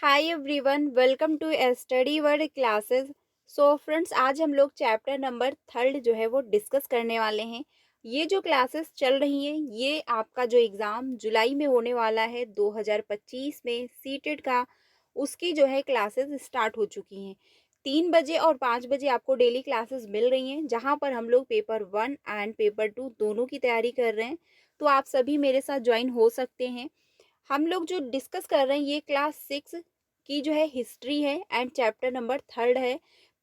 Hi everyone, welcome to Study Word classes. So friends, आज हम लोग चैप्टर नंबर थर्ड जो है वो डिस्कस करने वाले हैं। ये जो क्लासेस चल रही हैं ये आपका जो एग्ज़ाम जुलाई में होने वाला है 2025 में सीटेट का, उसकी जो है क्लासेस स्टार्ट हो चुकी हैं। 3 बजे और 5 बजे आपको डेली क्लासेस मिल रही हैं, जहाँ पर हम लोग पेपर 1 एंड पेपर 2 दोनों की तैयारी कर रहे हैं। तो आप सभी मेरे साथ ज्वाइन हो सकते हैं। हम लोग जो डिस्कस कर रहे हैं ये क्लास 6 की जो है हिस्ट्री है एंड चैप्टर नंबर थर्ड है।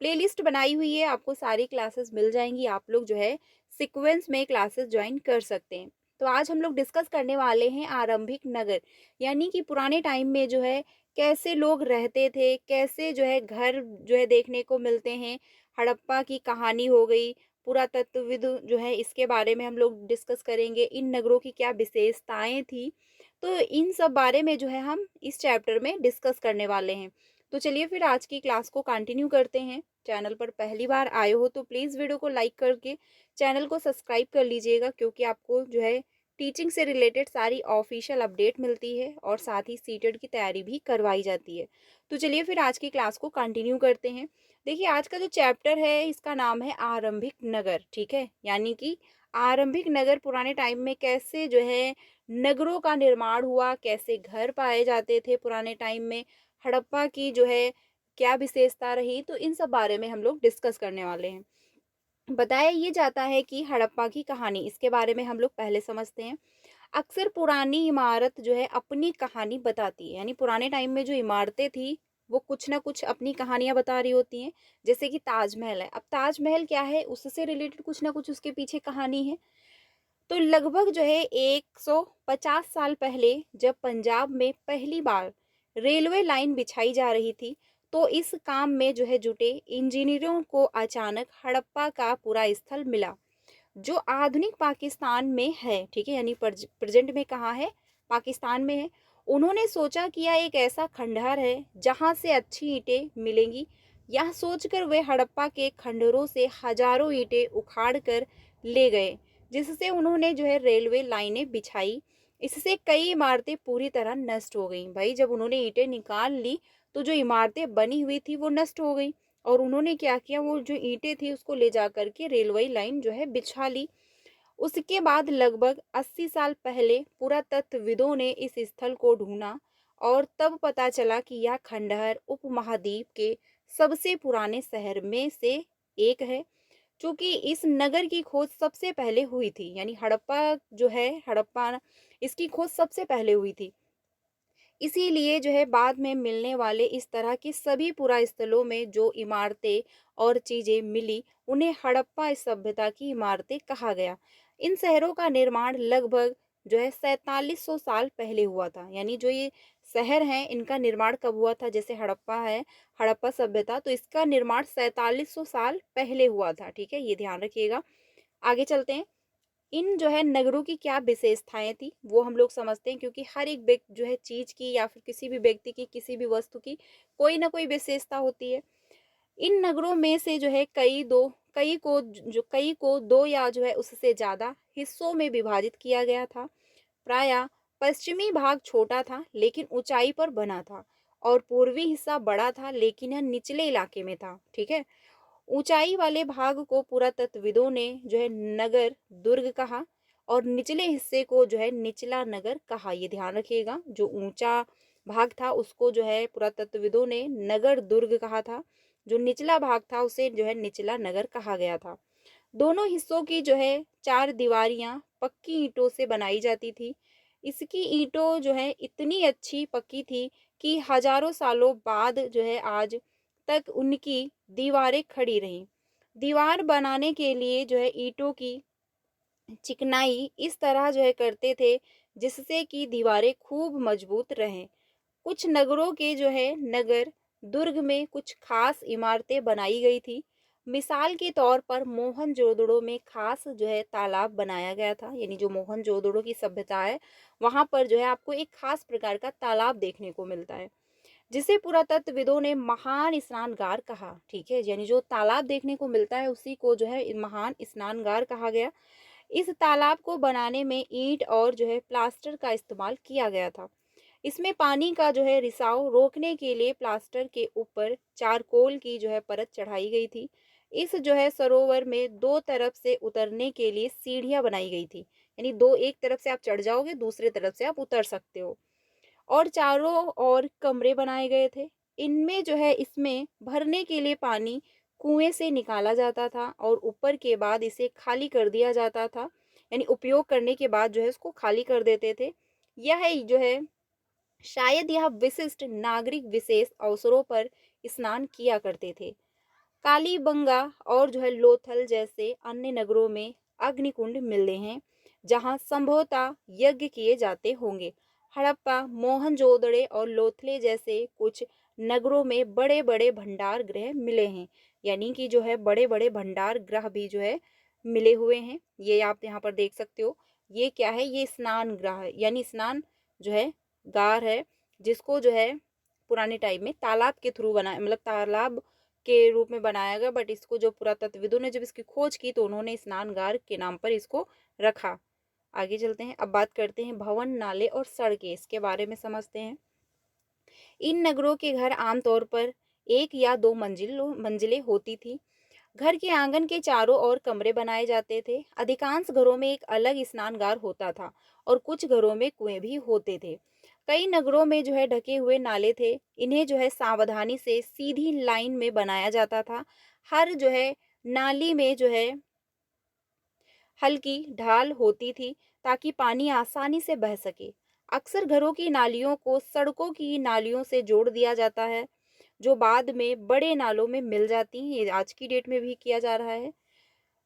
प्लेलिस्ट बनाई हुई है, आपको सारी क्लासेस मिल जाएंगी। आप लोग जो है सीक्वेंस में क्लासेस ज्वाइन कर सकते हैं। तो आज हम लोग डिस्कस करने वाले हैं आरंभिक नगर, यानी कि पुराने टाइम में जो है कैसे लोग रहते थे, कैसे जो है घर जो है देखने को मिलते हैं। हड़प्पा की कहानी हो गई, पुरातत्वविद जो है इसके बारे में हम लोग डिस्कस करेंगे। इन नगरों की क्या विशेषताएं थी, तो इन सब बारे में जो है हम इस चैप्टर में डिस्कस करने वाले हैं। तो चलिए फिर आज की क्लास को कंटिन्यू करते हैं। चैनल पर पहली बार आए हो तो प्लीज़ वीडियो को लाइक करके चैनल को सब्सक्राइब कर लीजिएगा, क्योंकि आपको जो है टीचिंग से रिलेटेड सारी ऑफिशियल अपडेट मिलती है और साथ ही सीटेट की तैयारी भी करवाई जाती है। तो चलिए फिर आज की क्लास को कंटिन्यू करते हैं। देखिए, आज का जो चैप्टर है इसका नाम है आरंभिक नगर, ठीक है। यानी कि आरंभिक नगर पुराने टाइम में कैसे जो है नगरों का निर्माण हुआ, कैसे घर पाए जाते थे पुराने टाइम में, हड़प्पा की जो है क्या विशेषता रही, तो इन सब बारे में हम लोग डिस्कस करने वाले हैं। बताया ये जाता है कि हड़प्पा की कहानी, इसके बारे में हम लोग पहले समझते हैं। अक्सर पुरानी इमारत जो है अपनी कहानी बताती है, यानी पुराने टाइम में जो इमारतें थी वो कुछ ना कुछ अपनी कहानियां बता रही होती हैं। जैसे कि ताजमहल है, अब ताजमहल क्या है, उससे रिलेटेड कुछ ना कुछ उसके पीछे कहानी है। तो लगभग जो है 150 साल पहले जब पंजाब में पहली बार रेलवे लाइन बिछाई जा रही थी, तो इस काम में जो है जुटे इंजीनियरों को अचानक हड़प्पा का पूरा स्थल मिला, जो आधुनिक पाकिस्तान में है, ठीक है। यानी प्रेजेंट में कहाँ है, पाकिस्तान में है। उन्होंने सोचा कि यह एक ऐसा खंडहर है जहाँ से अच्छी ईंटें मिलेंगी। यह सोचकर वे हड़प्पा के खंडहरों से हजारों ईंटें उखाड़ कर ले गए, जिससे उन्होंने जो है रेलवे लाइनें बिछाई। इससे कई इमारतें पूरी तरह नष्ट हो गईं। भाई, जब उन्होंने ईंटें निकाल ली तो जो इमारतें बनी हुई थी वो नष्ट हो गई, और उन्होंने क्या किया, वो जो ईंटें थी उसको ले जा करके रेलवे लाइन जो है बिछा ली। उसके बाद लगभग 80 साल पहले पुरातत्वविदों ने इस स्थल को ढूंढा, और तब पता चला कि यह खंडहर उपमहाद्वीप के सबसे पुराने शहर में से एक है। चूंकि इस नगर की खोज सबसे पहले हुई थी, यानी हड़प्पा जो है, हड़प्पा इसकी खोज सबसे पहले हुई थी। इसीलिए जो है बाद में मिलने वाले इस तरह के सभी पुरास्थलों में जो इमारतें और चीजें मिली, उन्हें हड़प्पा सभ्यता की इमारतें कहा गया। इन शहरों का निर्माण लगभग जो है 4700 साल पहले हुआ था। यानी जो ये शहर हैं इनका निर्माण कब हुआ था, जैसे हड़प्पा है, हड़प्पा सभ्यता, तो इसका निर्माण 4700 साल पहले हुआ था, ठीक है। ये ध्यान रखिएगा। आगे चलते हैं। इन जो है नगरों की क्या विशेषताएं थी वो हम लोग समझते हैं, क्योंकि हर एक व्यक्ति जो है चीज की या फिर किसी भी व्यक्ति की, किसी भी वस्तु की कोई ना कोई विशेषता होती है। इन नगरों में से जो है कई को दो या जो है उससे ज्यादा हिस्सों में विभाजित किया गया था। प्रायः पश्चिमी भाग छोटा था लेकिन ऊंचाई पर बना था, और पूर्वी हिस्सा बड़ा था लेकिन यह निचले इलाके में था, ठीक है। ऊंचाई वाले भाग को पुरातत्वविदों ने जो है नगर दुर्ग कहा, और निचले हिस्से को जो है निचला नगर कहा। ये ध्यान रखिएगा, जो ऊंचा भाग था उसको जो है पुरातत्वविदों ने नगर दुर्ग कहा था, जो निचला भाग था उसे जो है निचला नगर कहा गया था। दोनों हिस्सों की जो है चार दीवारियां पक्की ईंटों से बनाई जाती थी। इसकी ईंटों जो है इतनी अच्छी पक्की थी कि हजारों सालों बाद जो है आज तक उनकी दीवारें खड़ी रहीं। दीवार बनाने के लिए जो है ईंटों की चिकनाई इस तरह जो है करते थे जिससे कि दीवारें खूब मजबूत रहें। कुछ नगरों के जो है नगर दुर्ग में कुछ खास इमारतें बनाई गई थी। मिसाल के तौर पर मोहनजोदड़ो में खास जो है तालाब बनाया गया था, यानी जो मोहनजोदड़ो की सभ्यता है वहां पर जो है आपको एक खास प्रकार का तालाब देखने को मिलता है, जिसे पुरातत्वविदों ने महान स्नानगार कहा, ठीक है। यानी जो तालाब देखने को मिलता है उसी को जो है महान स्नानगार कहा गया। इस तालाब को बनाने में ईंट और जो है प्लास्टर का इस्तेमाल किया गया था। इसमें पानी का जो है रिसाव रोकने के लिए प्लास्टर के ऊपर चारकोल की जो है परत चढ़ाई गई थी। इस जो है सरोवर में दो तरफ से उतरने के लिए सीढ़ियां बनाई गई थी, यानी दो, एक तरफ से आप चढ़ जाओगे, दूसरे तरफ से आप उतर सकते हो। और चारों ओर कमरे बनाए गए थे। इनमें जो है इसमें भरने के लिए पानी कुएं से निकाला जाता था और ऊपर के बाद इसे खाली कर दिया जाता था, यानी उपयोग करने के बाद जो है इसको खाली कर देते थे। यह जो है शायद यह विशिष्ट नागरिक विशेष अवसरों पर स्नान किया करते थे। कालीबंगा और जो है लोथल जैसे अन्य नगरों में अग्निकुंड मिलते हैं, जहां संभवतः यज्ञ किए जाते होंगे। हड़प्पा, मोहनजोदड़ो और लोथले जैसे कुछ नगरों में बड़े बड़े भंडार गृह मिले हैं, यानी कि जो है बड़े बड़े भंडार गृह भी जो है मिले हुए हैं। ये आप यहाँ पर देख सकते हो। ये क्या है, ये स्नान गृह है, यानी स्नान जो है गार है, जिसको जो है पुराने टाइम में तालाब के थ्रू बना, मतलब तालाब के रूप में बनाया गया, बट इसको जो पुरातत्वविदों ने जब इसकी खोज की तो उन्होंने स्नानगार के नाम पर इसको रखा। आगे चलते हैं। अब बात करते हैं भवन, नाले और सड़कें, इसके बारे में समझते हैं। इन नगरों के घर आमतौर पर एक या दो मंजिलें होती थी। घर के आंगन के चारों ओर कमरे बनाए जाते थे। अधिकांश घरों में एक अलग स्नानगार होता था और कुछ घरों में कुएं भी होते थे। कई नगरों में जो है ढके हुए नाले थे। इन्हें जो है सावधानी से सीधी लाइन में बनाया जाता था। हर जो है नाली में जो है हल्की ढाल होती थी ताकि पानी आसानी से बह सके। अक्सर घरों की नालियों को सड़कों की नालियों से जोड़ दिया जाता है, जो बाद में बड़े नालों में मिल जाती हैं। ये आज की डेट में भी किया जा रहा है।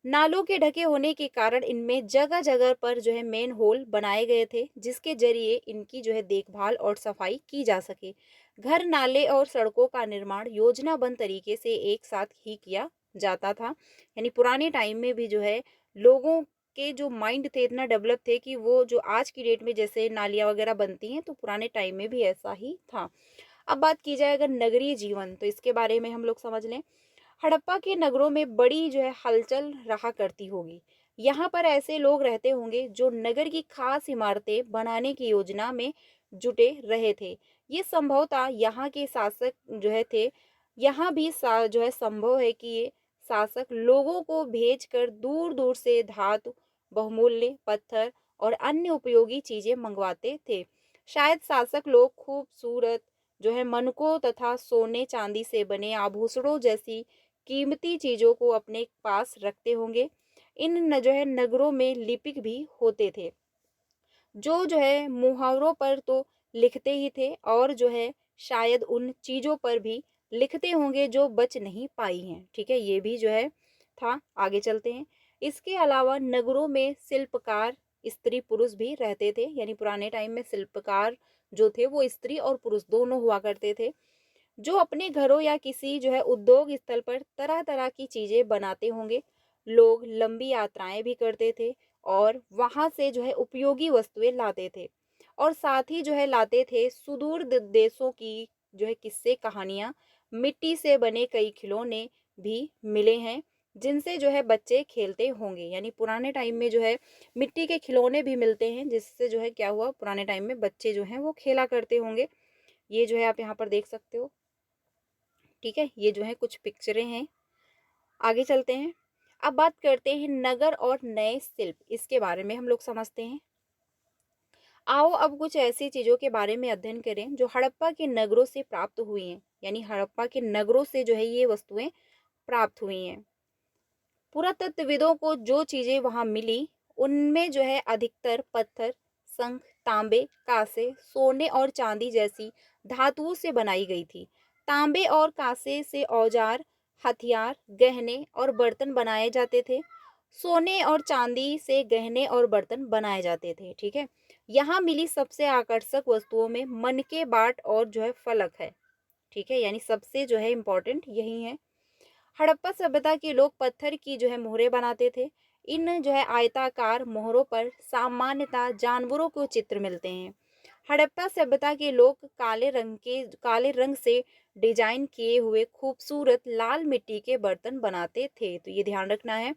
नालों के ढके होने के कारण इनमें जगह जगह पर जो है मेन होल बनाए गए थे, जिसके जरिए इनकी जो है देखभाल और सफाई की जा सके। घर, नाले और सड़कों का निर्माण योजनाबद्ध तरीके से एक साथ ही किया जाता था, यानी पुराने टाइम में भी जो है लोगों के जो माइंड थे इतना डेवलप थे कि वो जो आज की डेट में जैसे नालियाँ वगैरह बनती हैं, तो पुराने टाइम में भी ऐसा ही था। अब बात की जाए अगर नगरीय जीवन, तो इसके बारे में हम लोग समझ लें। हड़प्पा के नगरों में बड़ी जो है हलचल रहा करती होगी। यहाँ पर ऐसे लोग रहते होंगे जो नगर की खास इमारतें बनाने की योजना में जुटे रहे थे। ये संभवतः यहाँ के शासक जो है थे। यहाँ भी जो है संभव है कि ये शासक लोगों को भेजकर दूर दूर से धातु, बहुमूल्य पत्थर और अन्य उपयोगी चीजें मंगवाते थे। शायद शासक लोग खूबसूरत जो है मनकों तथा सोने चांदी से बने आभूषणों जैसी कीमती चीजों को अपने पास रखते होंगे। इन जो है नगरों में लिपिक भी होते थे, जो है मुहावरों पर तो लिखते ही थे और जो है शायद उन चीजों पर भी लिखते होंगे जो बच नहीं पाई हैं। ठीक है, ये भी जो है था। आगे चलते हैं। इसके अलावा नगरों में शिल्पकार स्त्री पुरुष भी रहते थे, यानी पुराने टाइम में शिल्पकार जो थे वो स्त्री और पुरुष दोनों हुआ करते थे, जो अपने घरों या किसी जो है उद्योग स्थल पर तरह तरह की चीजें बनाते होंगे। लोग लंबी यात्राएं भी करते थे और वहां से जो है उपयोगी वस्तुएं लाते थे, और साथ ही जो है लाते थे सुदूर देशों की जो है किस्से कहानियां। मिट्टी से बने कई खिलौने भी मिले हैं, जिनसे जो है बच्चे खेलते होंगे, यानी पुराने टाइम में जो है मिट्टी के खिलौने भी मिलते हैं, जिससे जो है क्या हुआ, पुराने टाइम में बच्चे जो हैं वो खेला करते होंगे। ये जो है आप यहाँ पर देख सकते हो। ठीक है, ये जो है कुछ पिक्चरें हैं। आगे चलते हैं। अब बात करते हैं नगर और नए शिल्प, इसके बारे में हम लोग समझते हैं। आओ अब कुछ ऐसी चीजों के बारे में अध्ययन करें जो हड़प्पा के नगरों से प्राप्त हुई हैं, यानी हड़प्पा के नगरों से जो है ये वस्तुएं प्राप्त हुई हैं। पुरातत्वविदों को जो चीजें वहां मिली उनमें जो है अधिकतर पत्थर, शंख, तांबे, कांसे, सोने और चांदी जैसी धातुओं से बनाई गई थी। तांबे और कांसे से औजार, हथियार, गहने और बर्तन बनाए जाते थे। सोने और चांदी से गहने और बर्तन बनाए जाते थे। ठीक है, यहाँ मिली सबसे आकर्षक वस्तुओं में मनके बाट और जो है फलक है। ठीक है, यानी सबसे जो है इम्पोर्टेंट यही है। हड़प्पा सभ्यता के लोग पत्थर की जो है मोहरें बनाते थे। इन जो है आयताकार मोहरों पर सामान्यतः जानवरों को चित्र मिलते हैं। हड़प्पा सभ्यता के लोग काले रंग से डिजाइन किए हुए खूबसूरत लाल मिट्टी के बर्तन बनाते थे, तो ये ध्यान रखना है।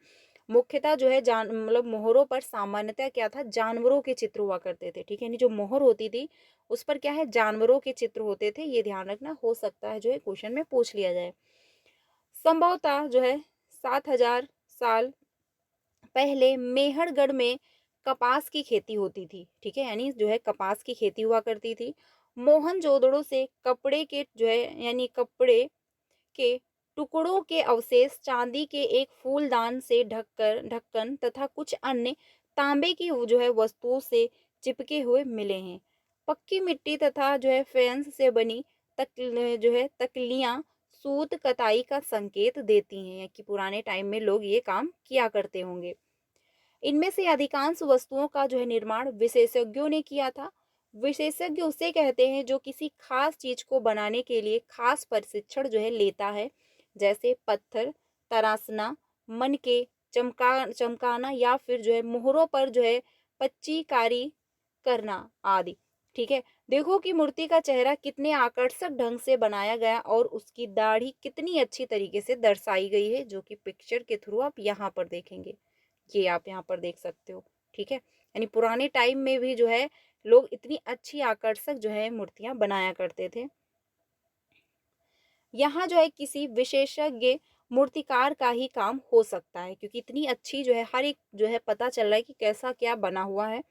मुख्यतः जो है मोहरों पर सामान्यतः क्या था, जानवरों के चित्र हुआ करते थे। ठीक है, यानी जो मोहर होती थी उस पर क्या है, जानवरों के चित्र होते थे। ये ध्यान रखना, हो सकता है जो है क्वेश्चन में पूछ लिया जाए। संभवतः जो है 7,000 साल पहले मेहरगढ़ में कपास की खेती होती थी। ठीक है, यानी जो है कपास की खेती हुआ करती थी। मोहनजोदड़ो से कपड़े के जो है यानी कपड़े के टुकड़ों के अवशेष, चांदी के एक फूलदान से ढककर ढक्कन तथा कुछ अन्य तांबे की जो है वस्तुओं से चिपके हुए मिले हैं। पक्की मिट्टी तथा जो है फेंस से बनी तक जो है तकलियां सूत कताई का संकेत देती हैं कि पुराने टाइम में लोग ये काम किया करते होंगे। इनमें से अधिकांश वस्तुओं का जो है निर्माण विशेषज्ञों ने किया था। विशेषज्ञ उसे कहते हैं जो किसी खास चीज को बनाने के लिए खास प्रशिक्षण जो है लेता है, जैसे पत्थर तराशना, मन के चमकाना या फिर जो है मोहरों पर जो है पच्चीकारी करना आदि। ठीक है, देखो कि मूर्ति का चेहरा कितने आकर्षक ढंग से बनाया गया और उसकी दाढ़ी कितनी अच्छी तरीके से दर्शाई गई है, जो कि पिक्चर के थ्रू आप यहाँ पर देखेंगे। ये आप यहाँ पर देख सकते हो। ठीक है, यानी पुराने टाइम में भी जो है लोग इतनी अच्छी आकर्षक जो है मूर्तियां बनाया करते थे। यहाँ जो है किसी विशेषज्ञ मूर्तिकार का ही काम हो सकता है, क्योंकि इतनी अच्छी जो है हर एक जो है पता चल रहा है कि कैसा क्या बना हुआ है।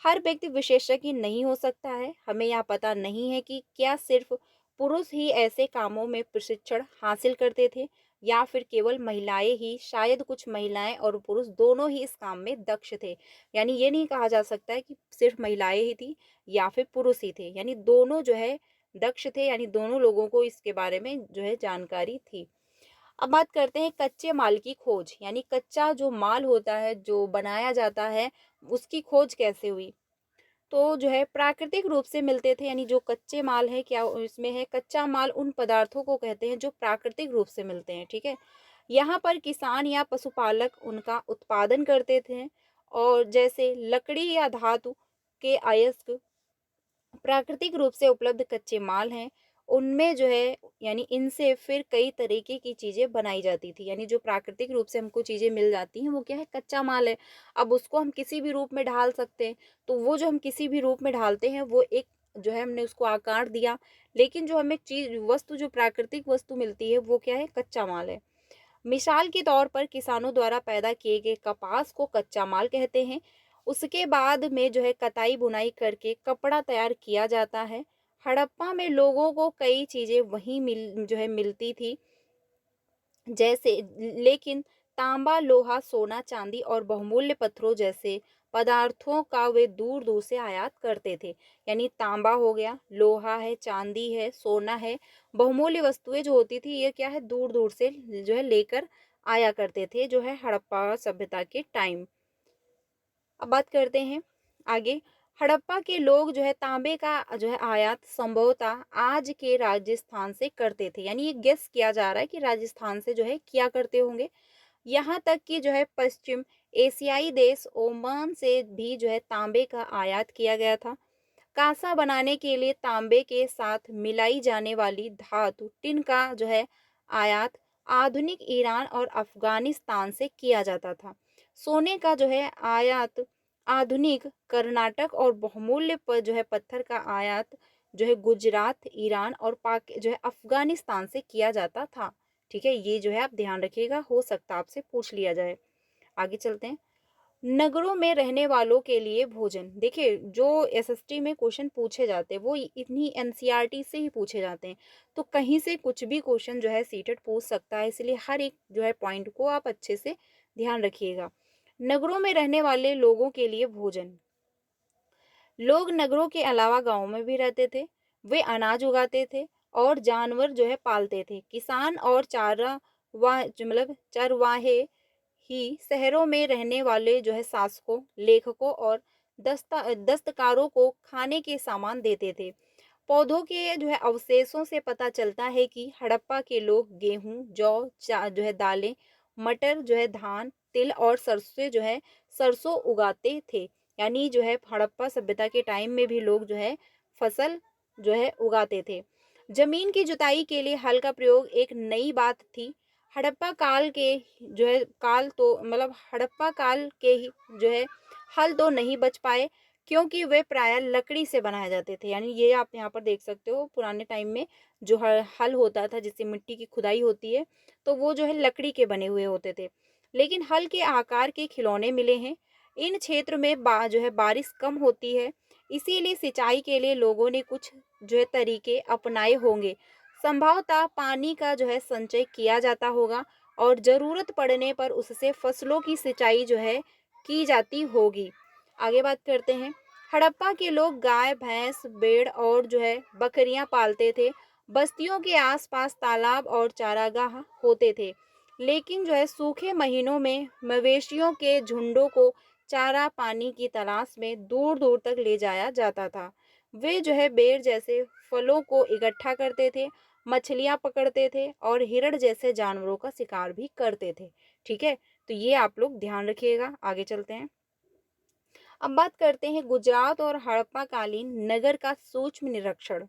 हर व्यक्ति विशेषज्ञ नहीं हो सकता है। हमें यह पता नहीं है कि क्या सिर्फ पुरुष ही ऐसे कामों में प्रशिक्षण हासिल करते थे या फिर केवल महिलाएं ही। शायद कुछ महिलाएं और पुरुष दोनों ही इस काम में दक्ष थे। यानी ये नहीं कहा जा सकता है कि सिर्फ महिलाएं ही थी या फिर पुरुष ही थे, यानी दोनों जो है दक्ष थे, यानी दोनों लोगों को इसके बारे में जो है जानकारी थी। अब बात करते हैं कच्चे माल की खोज, यानी कच्चा जो माल होता है जो बनाया जाता है उसकी खोज कैसे हुई। तो जो है प्राकृतिक रूप से मिलते थे, यानी जो कच्चे माल है क्या इसमें है, कच्चा माल उन पदार्थों को कहते हैं जो प्राकृतिक रूप से मिलते हैं। ठीक है, यहाँ पर किसान या पशुपालक उनका उत्पादन करते थे, और जैसे लकड़ी या धातु के अयस्क प्राकृतिक रूप से उपलब्ध कच्चे माल हैं, उनमें जो है यानी इनसे फिर कई तरीके की चीज़ें बनाई जाती थी। यानी जो प्राकृतिक रूप से हमको चीज़ें मिल जाती हैं वो क्या है, कच्चा माल है। अब उसको हम किसी भी रूप में ढाल सकते हैं, तो वो जो हम किसी भी रूप में ढालते हैं वो एक जो है हमने उसको आकार दिया, लेकिन जो हमें चीज वस्तु जो प्राकृतिक वस्तु मिलती है वो क्या है, कच्चा माल है। मिसाल के तौर पर किसानों द्वारा पैदा किए गए कपास को कच्चा माल कहते हैं। उसके बाद में जो है कताई बुनाई करके कपड़ा तैयार किया जाता है। हड़प्पा में लोगों को कई चीजें वहीं जो है मिलती थी, जैसे लेकिन तांबा, लोहा, सोना, चांदी और बहुमूल्य पत्थरों जैसे पदार्थों का वे दूर दूर से आयात करते थे। यानी तांबा हो गया, लोहा है, चांदी है, सोना है, बहुमूल्य वस्तुएं जो होती थी ये क्या है, दूर दूर से जो है लेकर आया करते थे, जो है हड़प्पा सभ्यता के टाइम। अब बात करते हैं आगे। हड़प्पा के लोग जो है तांबे का जो है आयात संभवतः आज के राजस्थान से करते थे, यानी ये गेस किया जा रहा है कि राजस्थान से जो है किया करते होंगे। यहाँ तक कि जो है पश्चिम एशियाई देश ओमान से भी जो है तांबे का आयात किया गया था। कांसा बनाने के लिए तांबे के साथ मिलाई जाने वाली धातु टिन का जो है आयात आधुनिक ईरान और अफगानिस्तान से किया जाता था। सोने का जो है आयात आधुनिक कर्नाटक और बहुमूल्य पर जो है पत्थर का आयात जो है गुजरात, ईरान और पाक जो है अफगानिस्तान से किया जाता था। ठीक है, ये जो है आप ध्यान रखिएगा, हो सकता है आपसे पूछ लिया जाए। आगे चलते हैं। नगरों में रहने वालों के लिए भोजन। देखिए जो एसएसटी में क्वेश्चन पूछे जाते हैं वो इतनी एनसीईआरटी से ही पूछे जाते हैं, तो कहीं से कुछ भी क्वेश्चन जो है सीटेट पूछ सकता है, इसलिए हर एक जो है पॉइंट को आप अच्छे से ध्यान रखिएगा। नगरों में रहने वाले लोगों के लिए भोजन। लोग नगरों के अलावा गांवों में भी रहते थे। वे अनाज उगाते थे और जानवर जो है पालते थे। किसान और चरवाहे ही शहरों में रहने वाले जो है शासकों, लेखकों और दस्तकारों को खाने के सामान देते थे। पौधों के जो है अवशेषों से पता चलता है कि हड़प्पा के लोग गेहूं, जौ, जो है दालें, मटर जो है धान, तिल और सरसों जो है सरसों उगाते थे। यानी जो है हड़प्पा सभ्यता के टाइम में भी लोग जो है फसल जो है उगाते थे। जमीन की जुताई के लिए हल का प्रयोग एक नई बात थी। हड़प्पा काल के जो है काल तो मतलब हड़प्पा काल के ही जो है हल तो नहीं बच पाए, क्योंकि वे प्रायः लकड़ी से बनाए जाते थे। यानी ये आप यहाँ पर देख सकते हो, पुराने टाइम में जो हल होता था जिससे मिट्टी की खुदाई होती है, तो वो जो है लकड़ी के बने हुए होते थे। लेकिन हल के आकार के खिलौने मिले हैं। इन क्षेत्र में जो है बारिश कम होती है, इसीलिए सिंचाई के लिए लोगों ने कुछ जो है तरीके अपनाए होंगे। संभवतः पानी का जो है संचय किया जाता होगा और ज़रूरत पड़ने पर उससे फसलों की सिंचाई जो है की जाती होगी। आगे बात करते हैं। हड़प्पा के लोग गाय, भैंस, भेड़ और जो है बकरियां पालते थे। बस्तियों के आसपास तालाब और चारागाह होते थे। लेकिन जो है सूखे महीनों में मवेशियों के झुंडों को चारा पानी की तलाश में दूर दूर तक ले जाया जाता था। वे जो है बेर जैसे फलों को इकट्ठा करते थे, मछलियां पकड़ते थे और हिरण जैसे जानवरों का शिकार भी करते थे। ठीक है, तो ये आप लोग ध्यान रखिएगा। आगे चलते हैं। अब बात करते हैं गुजरात और हड़प्पा कालीन नगर का सूक्ष्म निरीक्षण।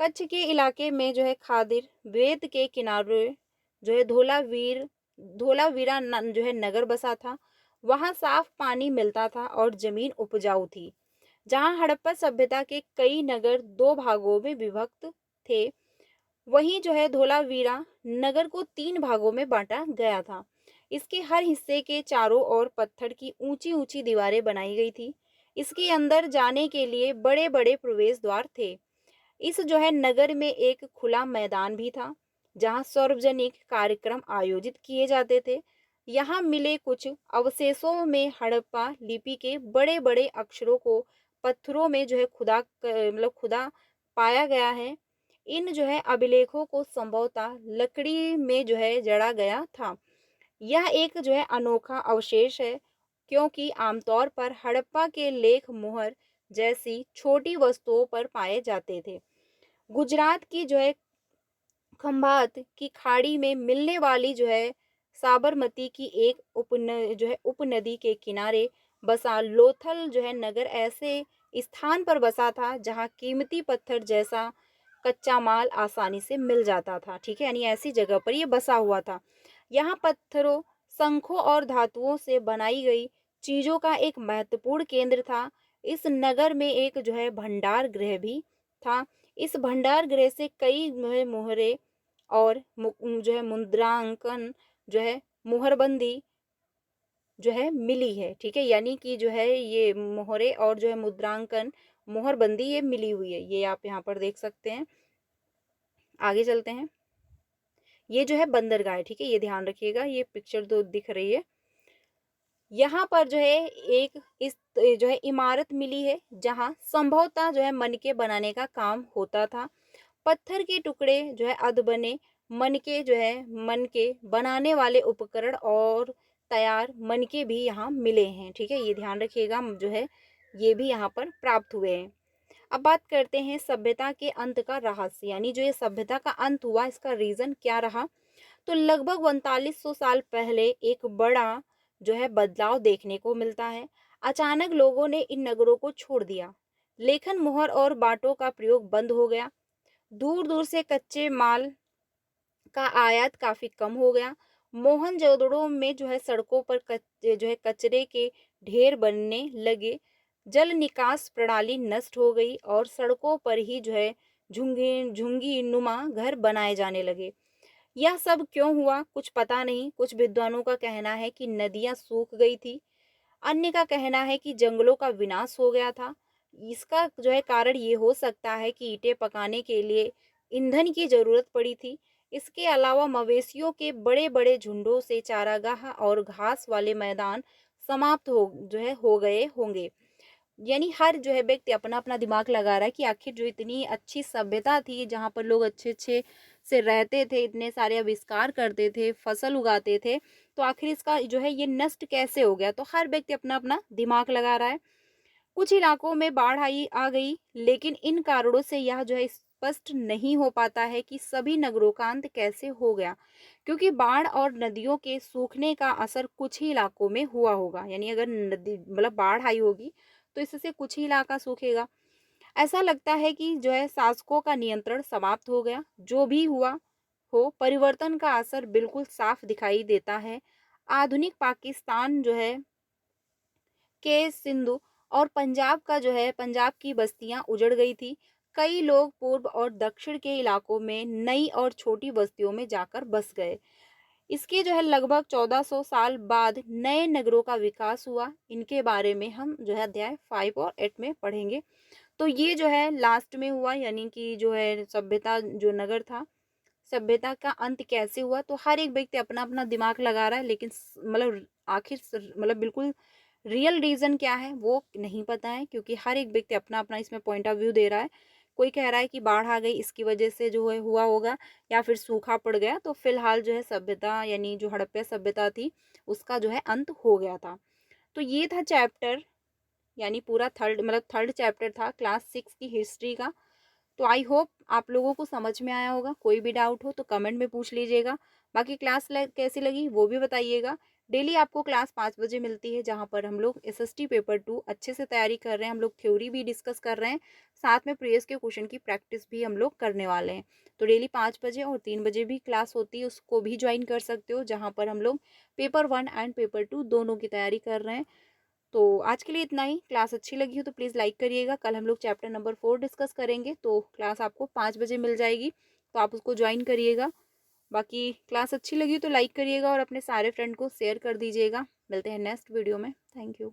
कच्छ के इलाके में जो है खादिर वेद के किनारे जो है धोलावीरा जो है नगर बसा था। वहां साफ पानी मिलता था और जमीन उपजाऊ थी। जहां हड़प्पा सभ्यता के कई नगर दो भागों में विभक्त थे, वहीं जो है धोलावीरा नगर को तीन भागों में बांटा गया था। इसके हर हिस्से के चारों ओर पत्थर की ऊंची ऊंची दीवारें बनाई गई थी। इसके अंदर जाने के लिए बड़े बड़े प्रवेश द्वार थे। इस जो है नगर में एक खुला मैदान भी था, जहां सार्वजनिक कार्यक्रम आयोजित किए जाते थे। यहाँ मिले कुछ अवशेषों में हड़प्पा लिपि के बड़े बड़े अक्षरों को पत्थरों में जो है खुदा पाया गया है। इन जो है अभिलेखों को संभवतः लकड़ी में जो है जड़ा गया था। यह एक जो है अनोखा अवशेष है, क्योंकि आमतौर पर हड़प्पा के लेख मुहर जैसी छोटी वस्तुओं पर पाए जाते थे। गुजरात की जो है खंभात की खाड़ी में मिलने वाली जो है साबरमती की एक उपनदी के किनारे बसा लोथल जो है नगर ऐसे स्थान पर बसा था जहां कीमती पत्थर जैसा कच्चा माल आसानी से मिल जाता था। ठीक है, यानी ऐसी जगह पर ये बसा हुआ था। यहाँ पत्थरों, शंखों और धातुओं से बनाई गई चीजों का एक महत्वपूर्ण केंद्र था। इस नगर में एक जो है भंडार गृह भी था। इस भंडार गृह से कई मोहरे और जो है मुद्रांकन जो है मुहरबंदी जो है मिली है। ठीक है, यानी कि जो है ये मोहरे और जो है मुद्रांकन मोहरबंदी ये मिली हुई है। ये आप यहाँ पर देख सकते हैं। आगे चलते हैं। ये जो है बंदरगाह है। ठीक है, ये ध्यान रखिएगा, ये पिक्चर तो दिख रही है। यहाँ पर जो है एक इस जो है इमारत मिली है, जहाँ संभवतः जो है मनके बनाने का काम होता था। पत्थर के टुकड़े जो है अधबने मनके बनाने वाले उपकरण और तैयार मनके भी यहाँ मिले हैं। ठीक है, ये ध्यान रखिएगा, जो है ये भी यहाँ पर प्राप्त हुए हैं। अब बात करते हैं सभ्यता के अंत का रहस्य, यानी जो ये सभ्यता का अंत हुआ इसका रीजन क्या रहा। तो लगभग 4500 साल पहले एक बड़ा जो है बदलाव देखने को मिलता है। अचानक लोगों ने इन नगरों को छोड़ दिया। लेखन, मुहर और बाटों का प्रयोग बंद हो गया। दूर दूर से कच्चे माल का आयात काफी कम हो गया। मोहनजोदड़ो में जो है सड़कों पर जो है कचरे के ढेर बनने लगे। जल निकास प्रणाली नष्ट हो गई और सड़कों पर ही जो है झुंगी झुंगी नुमा घर बनाए जाने लगे। यह सब क्यों हुआ कुछ पता नहीं। कुछ विद्वानों का कहना है कि नदियां सूख गई थी। अन्य का कहना है कि जंगलों का विनाश हो गया था। इसका जो है कारण ये हो सकता है कि ईंटें पकाने के लिए ईंधन की जरूरत पड़ी थी। इसके अलावा मवेशियों के बड़े बड़े झुंडों से चारागाह और घास वाले मैदान समाप्त हो गए होंगे। यानी हर जो है व्यक्ति अपना अपना दिमाग लगा रहा है कि आखिर जो इतनी अच्छी सभ्यता थी, जहाँ पर लोग अच्छे अच्छे से रहते थे, इतने सारे आविष्कार करते थे, फसल उगाते थे, तो आखिर इसका जो है ये नष्ट कैसे हो गया। तो हर व्यक्ति अपना अपना दिमाग लगा रहा है। कुछ इलाकों में बाढ़ आ गई, लेकिन इन कारणों से यह जो है स्पष्ट नहीं हो पाता है कि सभी नगरों का अंत कैसे हो गया, क्योंकि बाढ़ और नदियों के सूखने का असर कुछ ही इलाकों में हुआ होगा। यानी अगर नदी मतलब बाढ़ आई होगी तो इससे कुछ ही इलाका सूखेगा। ऐसा लगता है कि जो है शासकों का नियंत्रण समाप्त हो गया। जो भी हुआ हो, परिवर्तन का असर बिल्कुल साफ दिखाई देता है। आधुनिक पाकिस्तान जो है के सिंधु और पंजाब का जो है पंजाब की बस्तियां उजड़ गई थी। कई लोग पूर्व और दक्षिण के इलाकों में नई और छोटी बस्तियों में जाकर बस गए। इसके जो है लगभग 1400 साल बाद नए नगरों का विकास हुआ। इनके बारे में हम जो है अध्याय 5 और 8 में पढ़ेंगे। तो ये जो है लास्ट में हुआ, यानी कि जो है सभ्यता जो नगर था, सभ्यता का अंत कैसे हुआ। तो हर एक व्यक्ति अपना अपना दिमाग लगा रहा है, लेकिन मतलब आखिर मतलब बिल्कुल रियल रीजन क्या है वो नहीं पता है, क्योंकि हर एक व्यक्ति अपना अपना इसमें पॉइंट ऑफ व्यू दे रहा है। कोई कह रहा है कि बाढ़ आ गई, इसकी वजह से जो है हुआ होगा, या फिर सूखा पड़ गया। तो फिलहाल जो है सभ्यता यानी जो हड़प्पा सभ्यता थी उसका जो है अंत हो गया था। तो ये था चैप्टर, यानी पूरा थर्ड चैप्टर था क्लास 6 की हिस्ट्री का। तो आई होप आप लोगों को समझ में आया होगा। कोई भी डाउट हो तो कमेंट में पूछ लीजिएगा। बाकी क्लास कैसी लगी वो भी बताइएगा। डेली आपको क्लास 5 बजे मिलती है, जहाँ पर हम लोग एसएसटी पेपर 2 अच्छे से तैयारी कर रहे हैं। हम लोग थ्योरी भी डिस्कस कर रहे हैं, साथ में प्रीवियस के क्वेश्चन की प्रैक्टिस भी हम लोग करने वाले हैं। तो डेली 5 बजे और 3 बजे भी क्लास होती है, उसको भी ज्वाइन कर सकते हो, जहाँ पर हम लोग पेपर 1 एंड पेपर 2 दोनों की तैयारी कर रहे हैं। तो आज के लिए इतना ही। क्लास अच्छी लगी हो तो प्लीज़ लाइक करिएगा। कल हम लोग चैप्टर नंबर 4 डिस्कस करेंगे, तो क्लास आपको 5 बजे मिल जाएगी, तो आप उसको ज्वाइन करिएगा। बाकी क्लास अच्छी लगी हो तो लाइक करिएगा और अपने सारे फ्रेंड को शेयर कर दीजिएगा। मिलते हैं नेक्स्ट वीडियो में। Thank you.